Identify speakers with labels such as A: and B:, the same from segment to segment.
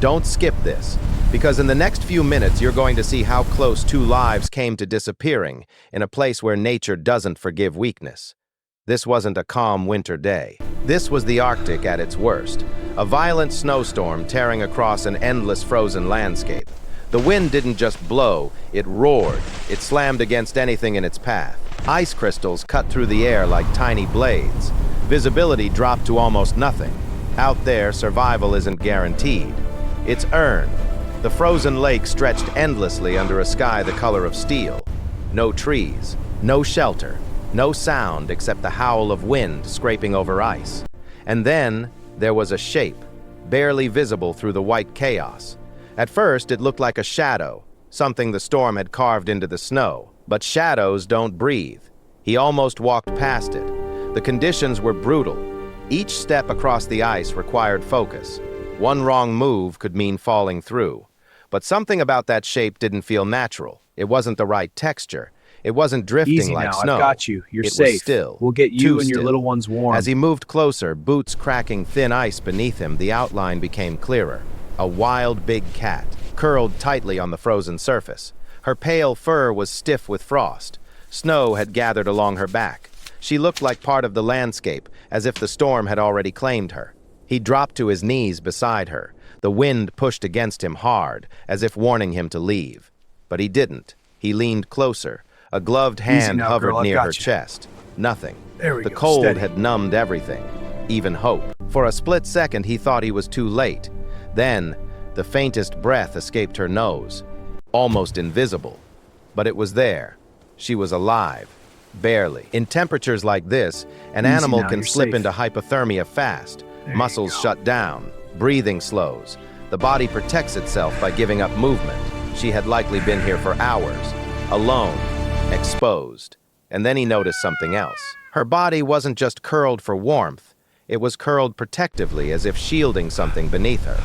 A: Don't skip this, because in the next few minutes you're going to see how close 2 lives came to disappearing in a place where nature doesn't forgive weakness. This wasn't a calm winter day. This was the Arctic at its worst, a violent snowstorm tearing across an endless frozen landscape. The wind didn't just blow, it roared. It slammed against anything in its path. Ice crystals cut through the air like tiny blades. Visibility dropped to almost nothing. Out there, survival isn't guaranteed. It's earned. The frozen lake stretched endlessly under a sky the color of steel. No trees, no shelter, no sound except the howl of wind scraping over ice. And then there was a shape, barely visible through the white chaos. At first, it looked like a shadow, something the storm had carved into the snow. But shadows don't breathe. He almost walked past it. The conditions were brutal. Each step across the ice required focus. One wrong move could mean falling through. But something about that shape didn't feel natural. It wasn't the right texture. It wasn't drifting
B: Easy
A: like
B: now,
A: snow.
B: I've got you. You're
A: it
B: safe.
A: Was still.
B: We'll get you and your
A: still.
B: little ones warm.
A: As he moved closer, boots cracking thin ice beneath him, the outline became clearer. A wild big cat, curled tightly on the frozen surface. Her pale fur was stiff with frost. Snow had gathered along her back. She looked like part of the landscape, as if the storm had already claimed her. He dropped to his knees beside her. The wind pushed against him hard, as if warning him to leave. But he didn't. He leaned closer. A gloved hand hovered near her chest. Nothing. The cold had numbed everything, even hope. For a split second, he thought he was too late. Then, the faintest breath escaped her nose. Almost invisible. But it was there. She was alive. Barely. In temperatures like this, an animal can slip into hypothermia fast. Muscles shut down. Breathing slows. The body protects itself by giving up movement. She had likely been here for hours. Alone. Exposed. And then he noticed something else. Her body wasn't just curled for warmth. It was curled protectively, as if shielding something beneath her.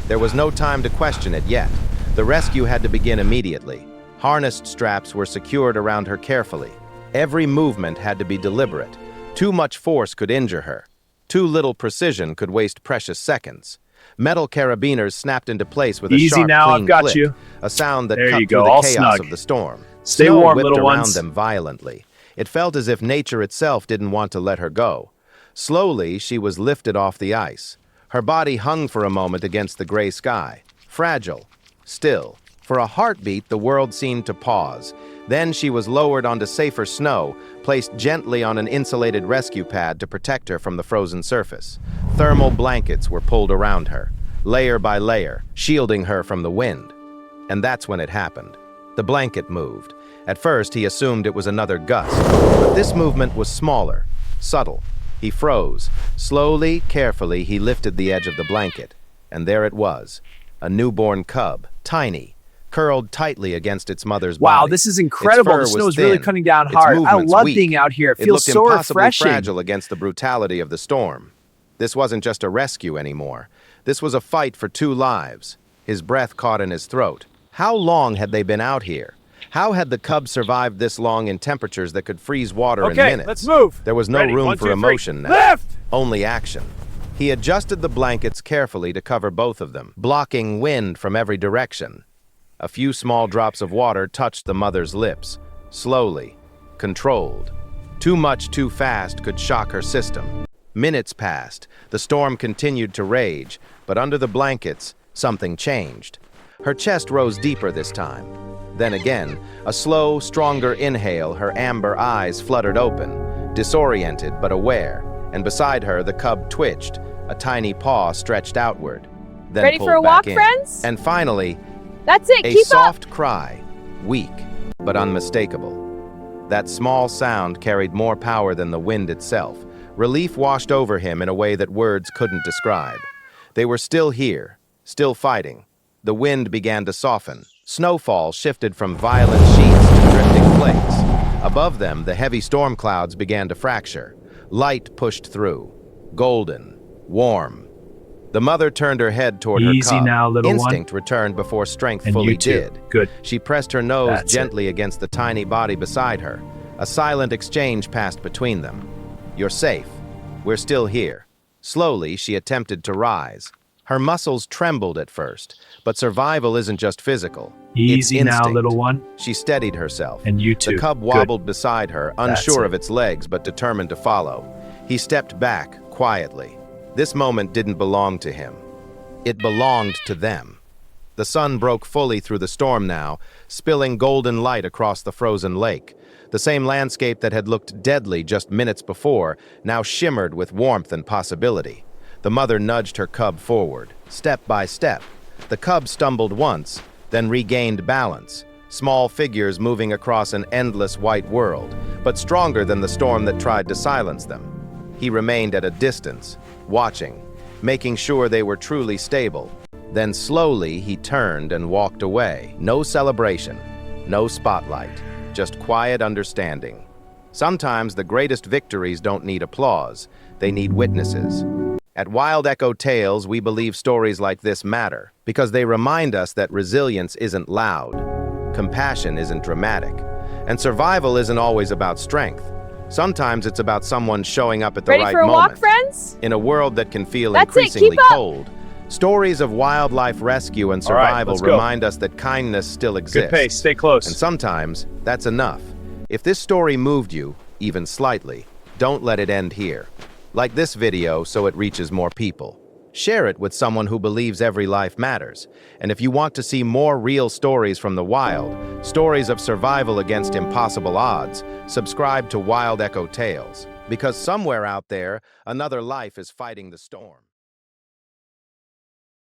A: There was no time to question it yet. The rescue had to begin immediately. Harnessed straps were secured around her carefully. Every movement had to be deliberate. Too much force could injure her. Too little precision could waste precious seconds. Metal carabiners snapped into place with a sharp, clean click, a sound that cut through the chaos of the storm.
B: Stay
A: Snow
B: warm,
A: whipped
B: little
A: around
B: ones.
A: them violently. It felt as if nature itself didn't want to let her go. Slowly, she was lifted off the ice. Her body hung for a moment against the gray sky. Fragile. Still. For a heartbeat, the world seemed to pause. Then she was lowered onto safer snow, placed gently on an insulated rescue pad to protect her from the frozen surface. Thermal blankets were pulled around her, layer by layer, shielding her from the wind. And that's when it happened. The blanket moved. At first, he assumed it was another gust, but this movement was smaller, subtle. He froze. Slowly, carefully, he lifted the edge of the blanket. And there it was, a newborn cub, tiny, curled tightly against its mother's body.
B: Wow, this is incredible. The snow is really cutting down hard. I love being out here. It feels so refreshing.
A: Fragile against the brutality of the storm. This wasn't just a rescue anymore. This was a fight for 2 lives. His breath caught in his throat. How long had they been out here? How had the cub survived this long in temperatures that could freeze water in minutes?
B: Okay, let's move.
A: There was no room for emotion now.
B: Lift!
A: Only action. He adjusted the blankets carefully to cover both of them, blocking wind from every direction. A few small drops of water touched the mother's lips, slowly, controlled. Too much too fast could shock her system. Minutes passed. The storm continued to rage, but under the blankets, something changed. Her chest rose deeper this time. Then again, a slow, stronger inhale, her amber eyes fluttered open, disoriented but aware, and beside her the cub twitched, a tiny paw stretched outward, then
C: Ready
A: pulled
C: for a
A: back
C: walk,
A: in.
C: friends?
A: And finally,
C: That's it,
A: a
C: keep up!
A: soft cry, weak but unmistakable. That small sound carried more power than the wind itself. Relief washed over him in a way that words couldn't describe. They were still here, still fighting. The wind began to soften. Snowfall shifted from violent sheets to drifting flakes. Above them, the heavy storm clouds began to fracture. Light pushed through. Golden. Warm. The mother turned her head toward her
B: Easy
A: cub.
B: now, little one.
A: Instinct returned before strength
B: And
A: fully
B: you too.
A: did.
B: Good.
A: She pressed her nose
B: That's
A: gently against the tiny body beside her. A silent exchange passed between them. You're safe. We're still here. Slowly, she attempted to rise. Her muscles trembled at first, but survival isn't just physical.
B: Easy
A: it's
B: now,
A: instinct.
B: little one.
A: She steadied herself.
B: And you too.
A: The cub wobbled beside her, unsure of
B: it.
A: its legs but determined to follow. He stepped back, quietly. This moment didn't belong to him. It belonged to them. The sun broke fully through the storm now, spilling golden light across the frozen lake. The same landscape that had looked deadly just minutes before now shimmered with warmth and possibility. The mother nudged her cub forward, step by step. The cub stumbled once, then regained balance, small figures moving across an endless white world, but stronger than the storm that tried to silence them. He remained at a distance, watching, making sure they were truly stable. Then slowly he turned and walked away. No celebration, no spotlight, just quiet understanding. Sometimes the greatest victories don't need applause, they need witnesses. At WildEcho Tales, we believe stories like this matter because they remind us that resilience isn't loud, compassion isn't dramatic, and survival isn't always about strength. Sometimes it's about someone showing up at the right moment.
C: Ready for a walk, friends?
A: In a world that can feel increasingly cold, stories of wildlife rescue and survival remind us that kindness still exists.
B: Good pace, stay close.
A: And sometimes that's enough. If this story moved you, even slightly, don't let it end here. Like this video so it reaches more people. Share it with someone who believes every life matters. And if you want to see more real stories from the wild, stories of survival against impossible odds, subscribe to WildEcho Tales. Because somewhere out there, another life is fighting the storm.